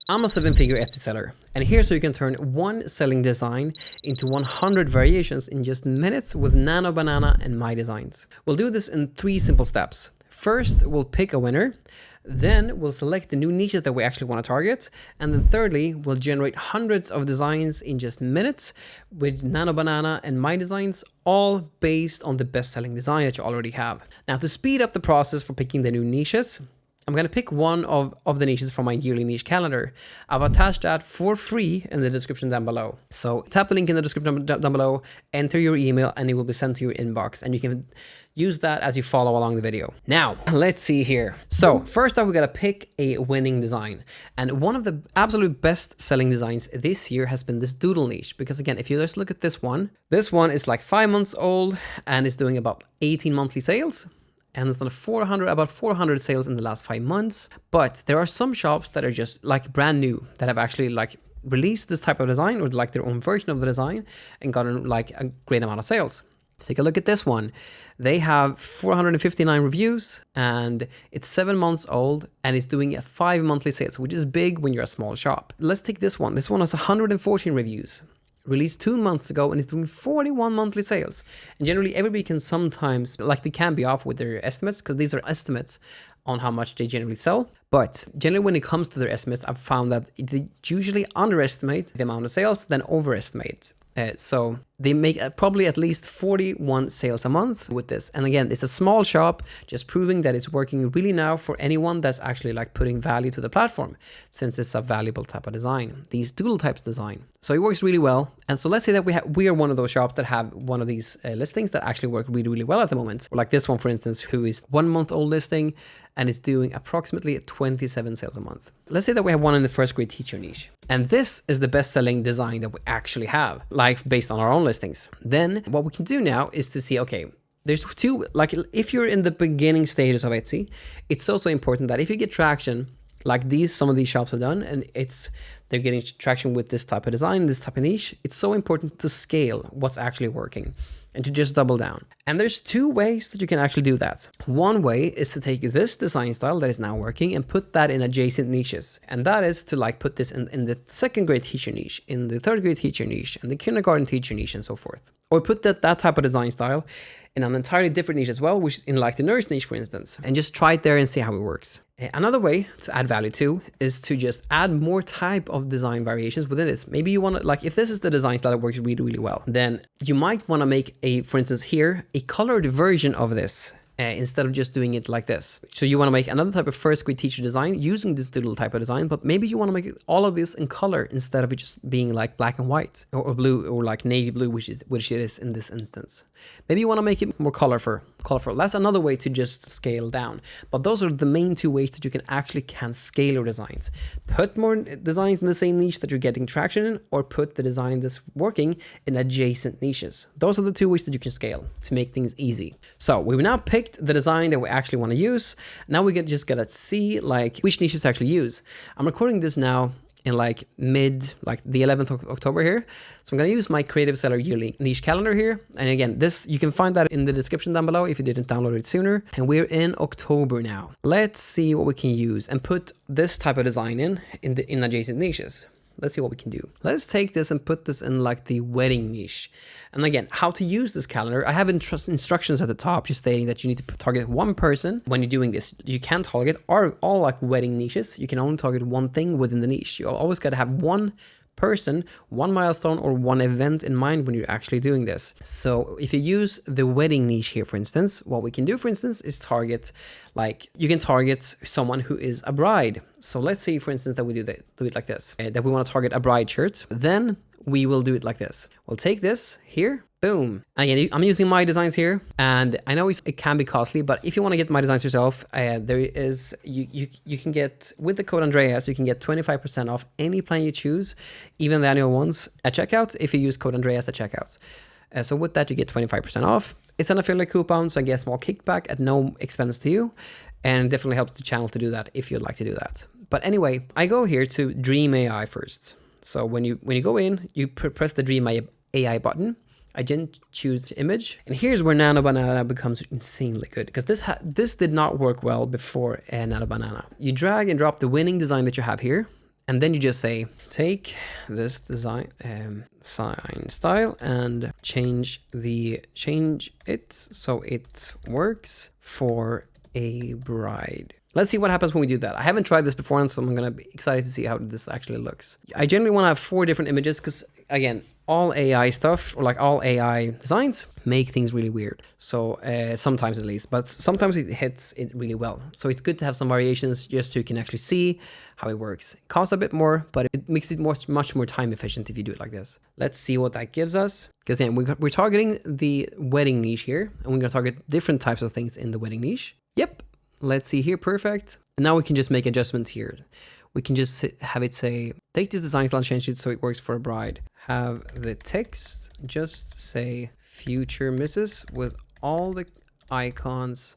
I'm a 7-figure Etsy seller, and here's how you can turn one selling design into 100 variations in just minutes with Nano Banana and my designs. We'll do this in 3 simple steps. First, we'll pick a winner. Then we'll select the new niches that we actually want to target. And then thirdly, we'll generate hundreds of designs in just minutes with Nano Banana and my designs, all based on the best-selling design that you already have. Now, to speed up the process for picking the new niches, I'm going to pick one of the niches from my yearly niche calendar. I've attached that for free in the description down below. So tap the link in the description down below, enter your email, and it will be sent to your inbox. And you can use that as you follow along the video. Now, let's see here. So first off, we got to pick a winning design. And one of the absolute best selling designs this year has been this doodle niche. Because again, if you just look at this one is like 5 months old and is doing about 18 monthly sales. And it's done about 400 sales in the last 5 months. But there are some shops that are just like brand new that have actually like released this type of design or like their own version of the design and gotten like a great amount of sales. Take a look at this one. They have 459 reviews and it's 7 months old and it's doing 5 monthly sales, which is big when you're a small shop. Let's take this one. This one has 114 reviews. Released 2 months ago and it's doing 41 monthly sales. And generally Everbee can sometimes, like they can be off with their estimates because these are estimates on how much they generally sell. But generally when it comes to their estimates, I've found that they usually underestimate the amount of sales than overestimate. So they make probably at least 41 sales a month with this. And again, it's a small shop, just proving that it's working really now for anyone that's actually like putting value to the platform, since it's a valuable type of design, these doodle types design. So it works really well. And so let's say that we are one of those shops that have one of these listings that actually work really, really well at the moment. Like this one, for instance, who is 1 month old listing and is doing approximately 27 sales a month. Let's say that we have one in the first grade teacher niche. And this is the best selling design that we actually have, like based on our own listings. Then what we can do now is to see, okay, there's 2, like if you're in the beginning stages of Etsy, it's also important that if you get traction, like some of these shops have done, and they're getting traction with this type of design, this type of niche, it's so important to scale what's actually working and to just double down. And there's 2 ways that you can actually do that. One way is to take this design style that is now working and put that in adjacent niches. And that is to like put this in the 2nd grade teacher niche, in the 3rd grade teacher niche, and the kindergarten teacher niche, and so forth. Or put that type of design style in an entirely different niche as well, which is in like the nurse niche, for instance, and just try it there and see how it works. Another way to add value to is to just add more type of design variations within this. Maybe you want to, like, if this is the design style that works really, really well, then you might want to make for instance here, a colored version of this. Instead of just doing it like this. So you want to make another type of first grade teacher design using this doodle type of design, but maybe you want to make all of this in color instead of it just being like black and white or blue or like navy blue, which it is in this instance. Maybe you want to make it more colorful. That's another way to just scale down. But those are the main 2 ways that you can scale your designs. Put more designs in the same niche that you're getting traction in, or put the design that's working in adjacent niches. Those are the 2 ways that you can scale to make things easy. So we've now picked the design that we actually want to use. Now we just gotta see like which niches to actually use. I'm recording this now in like the 11th of October here. So I'm gonna use my creative seller yearly niche calendar here. And again, this you can find that in the description down below if you didn't download it sooner. And we're in October now. Let's see what we can use and put this type of design in adjacent niches. Let's see what we can do. Let's take this and put this in like the wedding niche. And again, how to use this calendar. I have instructions at the top just stating that you need to target one person when you're doing this. You can't target all like wedding niches. You can only target one thing within the niche. You always got to have one person, one milestone, or one event in mind when you're actually doing this. So if you use the wedding niche here, for instance, what we can do, for instance, is target, like you can target someone who is a bride. So let's say, for instance, that we do it like this, that we want to target a bride shirt. Then we will do it like this. We'll take this here, boom. Again, I'm using my designs here, and I know it can be costly, but if you want to get my designs yourself, you can get, with the code Andreas, you can get 25% off any plan you choose, even the annual ones at checkout, if you use code Andreas at checkout. So with that, you get 25% off. It's an affiliate coupon, so I get a small kickback at no expense to you, and definitely helps the channel to do that if you'd like to do that. But anyway, I go here to Dream AI first. So when you go in, you press the Dream AI button. I didn't choose the image. And here's where Nano Banana becomes insanely good, because this did not work well before Nano Banana. You drag and drop the winning design that you have here, And then you just say, take this design sign style and change it so it works for a bride. Let's see what happens when we do that. I haven't tried this before, and so I'm gonna be excited to see how this actually looks. I generally want to have 4 different images because, again, all AI stuff, or like all AI designs, make things really weird. So sometimes at least, but sometimes it hits it really well. So it's good to have some variations just so you can actually see how it works. It costs a bit more, but it makes it much more time efficient if you do it like this. Let's see what that gives us. Because again, we're targeting the wedding niche here, and we're gonna target different types of things in the wedding niche. Yep. Let's see here, perfect. And now we can just make adjustments here. We can just have it say, take this design style and change it so it works for a bride. Have the text just say future misses with all the icons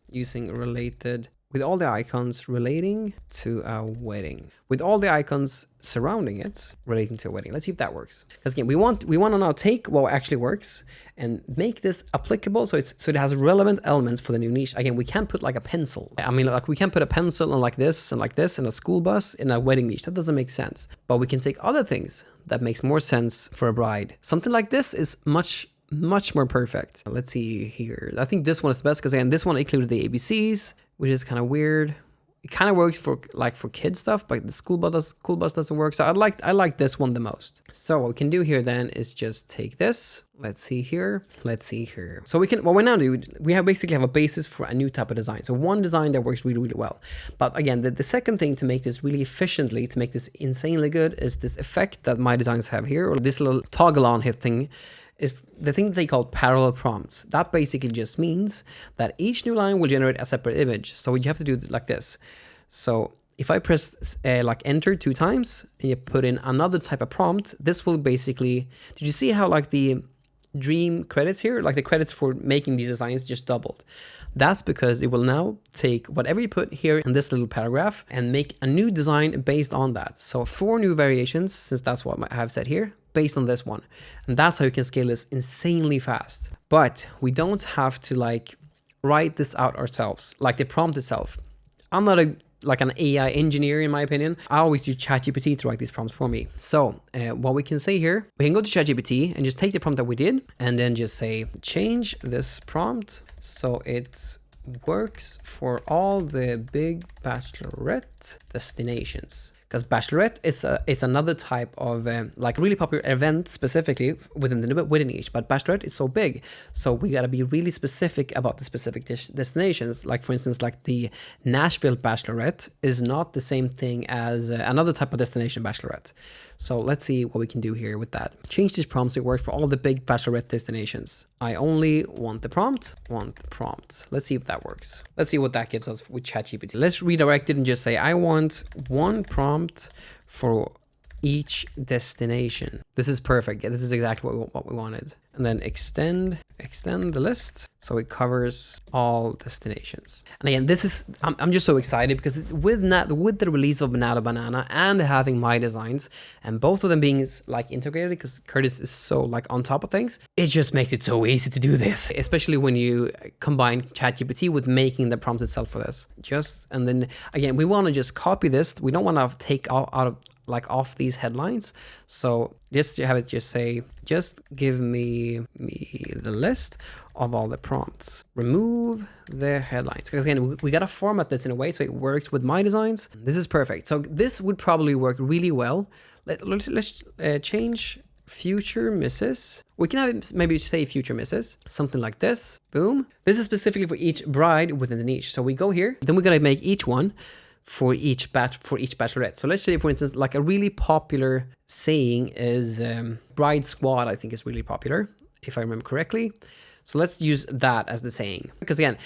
relating to a wedding. With all the icons surrounding it relating to a wedding. Let's see if that works. Because again, we want to now take what actually works and make this applicable so it has relevant elements for the new niche. Again, we can't put like a pencil. I mean, like we can't put a pencil on like this and in a school bus in a wedding niche. That doesn't make sense. But we can take other things that makes more sense for a bride. Something like this is much more perfect. Let's see here. I think this one is the best because again, this one included the ABCs, which is kind of weird. It kind of works for kid stuff, but the school bus doesn't work. So I like this one the most. So what we can do here then is just take this. Let's see here. So what we now do, we basically have a basis for a new type of design. So one design that works really, really well. But again, the second thing to make this really efficiently, to make this insanely good, is this effect that my designs have here, or this little toggle on hit thing, is the thing that they call parallel prompts. That basically just means that each new line will generate a separate image. So you have to do it like this. So if I press like enter 2 times and you put in another type of prompt, this will basically, did you see how like the dream credits here, like the credits for making these designs just doubled? That's because it will now take whatever you put here in this little paragraph and make a new design based on that. So 4 new variations, since that's what I have said here, based on this one. And that's how you can scale this insanely fast. But we don't have to like write this out ourselves, like the prompt itself. I'm not like an AI engineer in my opinion. I always use ChatGPT to write these prompts for me. So what we can say here, we can go to ChatGPT and just take the prompt that we did and then just say, change this prompt so it works for all the big bachelorette destinations. Because bachelorette is another type of like really popular event specifically within the wedding niche, but bachelorette is so big, so we gotta be really specific about the specific destinations. Like for instance, like the Nashville bachelorette is not the same thing as another type of destination bachelorette. So let's see what we can do here with that. Change this prompt so it works for all the big bachelorette destinations. I only want the prompt. Let's see if that works. Let's see what that gives us with ChatGPT. Let's redirect it and just say, I want one prompt for each destination. This is perfect. Yeah, this is exactly what we wanted. And then extend the list so it covers all destinations. And again, this is, I'm just so excited because with the release of Banana and having my designs and both of them being like integrated, because Curtis is so like on top of things, it just makes it so easy to do this, especially when you combine ChatGPT with making the prompt itself for this. And then again, we want to just copy this. We don't want to take off these headlines. So just to have it just say, just give me the list of all the prompts. Remove the headlines. Because again, we got to format this in a way so it works with my designs. This is perfect. So this would probably work really well. Let's change future misses. We can have it maybe say future misses, something like this. Boom. This is specifically for each bride within the niche. So we go here, then we're going to make each one for each bachelorette. So let's say, for instance, like a really popular saying is bride squad, I think is really popular, if I remember correctly. So let's use that as the saying. Because again,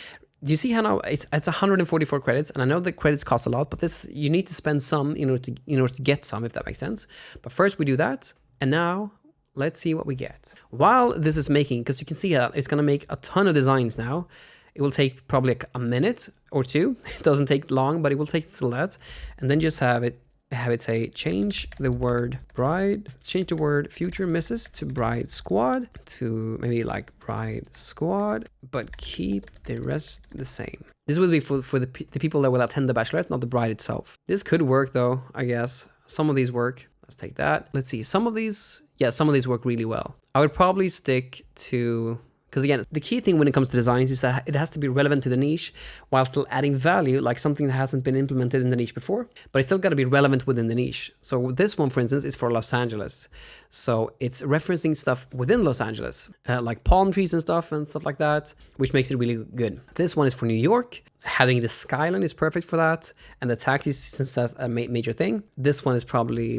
do you see how now it's 144 credits? And I know the credits cost a lot, but this, you need to spend some in order to get some, if that makes sense. But first we do that. And now let's see what we get. While this is making, because you can see it's going to make a ton of designs now. It will take probably like a minute or 2. It doesn't take long, but it will take still that. And then just have it say, change the word bride, change the word future misses to bride squad, to maybe like bride squad, but keep the rest the same. This will be for the people that will attend the bachelorette, not the bride itself. This could work though, I guess. Some of these work. Let's take that. Let's see. Some of these work really well. I would probably stick to, because again, the key thing when it comes to designs is that it has to be relevant to the niche while still adding value, like something that hasn't been implemented in the niche before, but it's still got to be relevant within the niche. So this one, for instance, is for Los Angeles. So it's referencing stuff within Los Angeles, like palm trees and stuff like that, which makes it really good. This one is for New York. Having the skyline is perfect for that. And the taxi, since that's a major thing. This one is probably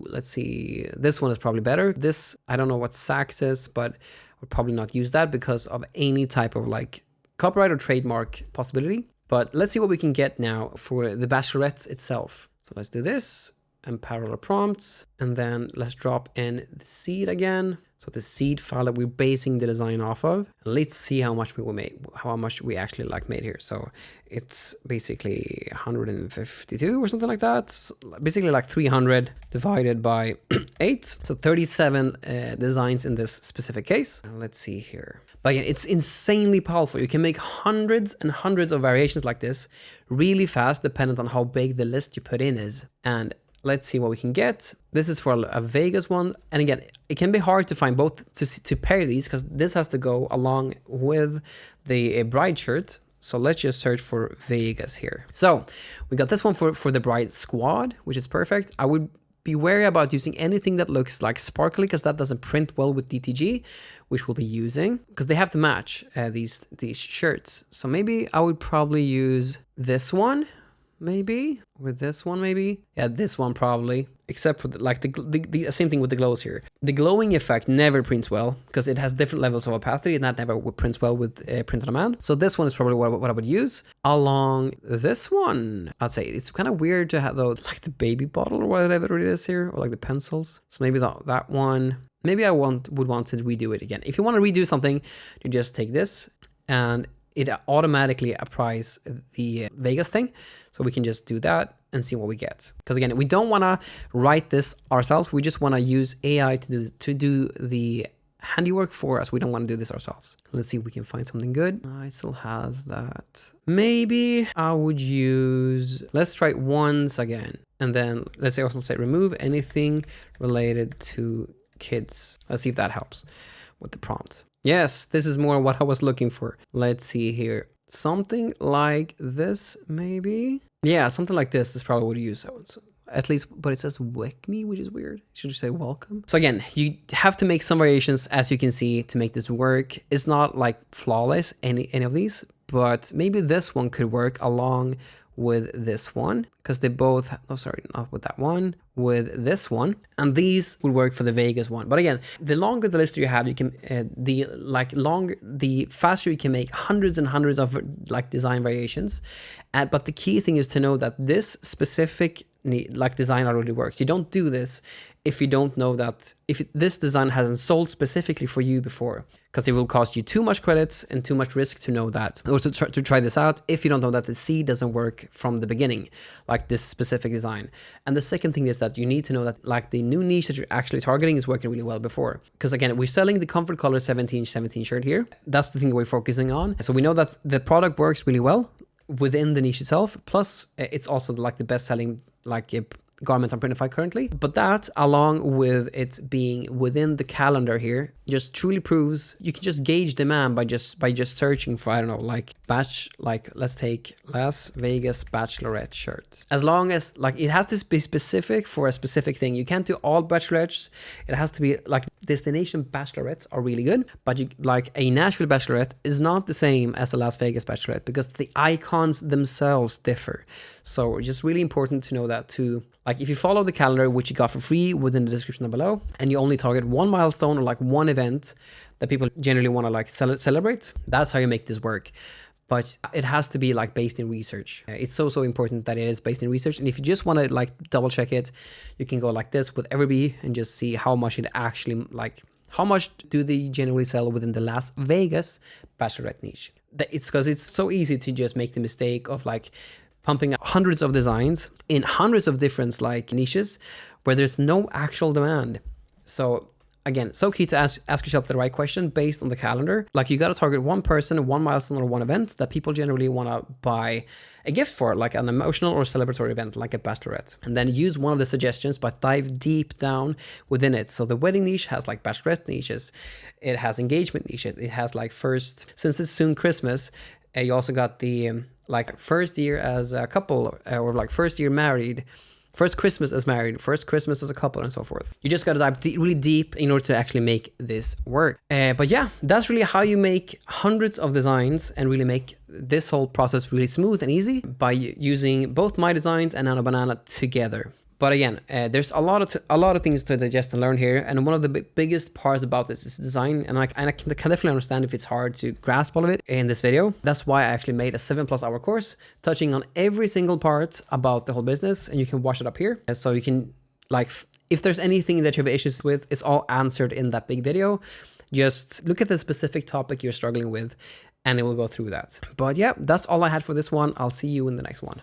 let's see. This one is probably better. This, I don't know what Saks is, but would probably not use that because of any type of like copyright or trademark possibility. But let's see what we can get now for the Bachelorette itself. So let's do this and parallel prompts. And then let's drop in the seed again. So the seed file that we're basing the design off of. Let's see how much we actually like made here. So it's basically 152 or something like that. So basically like 300 divided by 8. So 37 designs in this specific case. And let's see here. But again, it's insanely powerful. You can make hundreds and hundreds of variations like this really fast, dependent on how big the list you put in is. And let's see what we can get. This is for a Vegas one. And again, it can be hard to find both to pair these because this has to go along with the bride shirt. So let's just search for Vegas here. So we got this one for the bride squad, which is perfect. I would be wary about using anything that looks like sparkly because that doesn't print well with DTG, which we'll be using because they have to match these shirts. So maybe I would probably use this one. Maybe, or this one maybe. Yeah, this one probably, except for the same thing with the glows here. The glowing effect never prints well because it has different levels of opacity and that never prints well with print on demand. So this one is probably what I would use along this one. I'd say it's kind of weird to have though, like the baby bottle or whatever it is here, or like the pencils. So maybe that one, maybe I would want to redo it again. If you want to redo something, you just take this and it automatically applies the Vegas thing. So we can just do that and see what we get. Because again, we don't want to write this ourselves. We just want to use AI to do the handiwork for us. We don't want to do this ourselves. Let's see if we can find something good. It still has that. Maybe I would use, let's try it once again. And then let's also say remove anything related to kids. Let's see if that helps with the prompt. Yes, this is more what I was looking for. Let's see here. Something like this, maybe? Yeah, something like this is probably what you use. At least, but it says wake me, which is weird. Should you say welcome? So again, you have to make some variations, as you can see, to make this work. It's not like flawless, any of these, but maybe this one could work along with this one because they both, oh sorry, not with that one, with this one, and these would work for the Vegas one. But again, the longer the list you have, you can the faster you can make hundreds and hundreds of like design variations. But the key thing is to know that this specific design already works. You don't do this if you don't know that this design hasn't sold specifically for you before, because it will cost you too much credits and too much risk to know that, or to try this out if you don't know that the seed doesn't work from the beginning, like this specific design. And the second thing is that you need to know that like the new niche that you're actually targeting is working really well before. Because again, we're selling the Comfort Color 17 shirt here. That's the thing that we're focusing on. So we know that the product works really well within the niche itself. Plus, it's also like the best selling garment on Printify currently. But that, along with it being within the calendar here, just truly proves you can just gauge demand by just searching for, I don't know, let's take Las Vegas Bachelorette shirt. As long as it has to be specific for a specific thing. You can't do all bachelorettes. It has to be like destination bachelorettes are really good, but a Nashville Bachelorette is not the same as a Las Vegas Bachelorette because the icons themselves differ. So it's just really important to know that too. Like if you follow the calendar, which you got for free within the description down below, and you only target one milestone or one event that people generally want to celebrate, that's how you make this work. But it has to be based in research. It's so important that it is based in research. And if you just want to double check it, you can go like this with Everbee and just see how much it actually how much do they generally sell within the Las Vegas Bachelorette niche. It's because it's so easy to just make the mistake of pumping hundreds of designs in hundreds of different niches where there's no actual demand. So again, so key to ask yourself the right question based on the calendar. Like, you got to target one person, one milestone, or one event that people generally want to buy a gift for, like an emotional or celebratory event, like a bachelorette. And then use one of the suggestions, but dive deep down within it. So the wedding niche has like bachelorette niches. It has engagement niches. It has like since it's soon Christmas, you also got the like first year as a couple, or like first year married, first Christmas as married, first Christmas as a couple, and so forth. You just gotta dive really deep in order to actually make this work. But yeah, that's really how you make hundreds of designs and really make this whole process really smooth and easy by using both My Designs and Nano Banana together. But again, there's a lot of things to digest and learn here, and one of the biggest parts about this is design, and I can definitely understand if it's hard to grasp all of it in this video. That's why I actually made a 7+ hour course touching on every single part about the whole business, and you can watch it up here. And so you can, like, if there's anything that you have issues with, it's all answered in that big video. Just look at the specific topic you're struggling with, and it will go through that. But yeah, that's all I had for this one. I'll see you in the next one.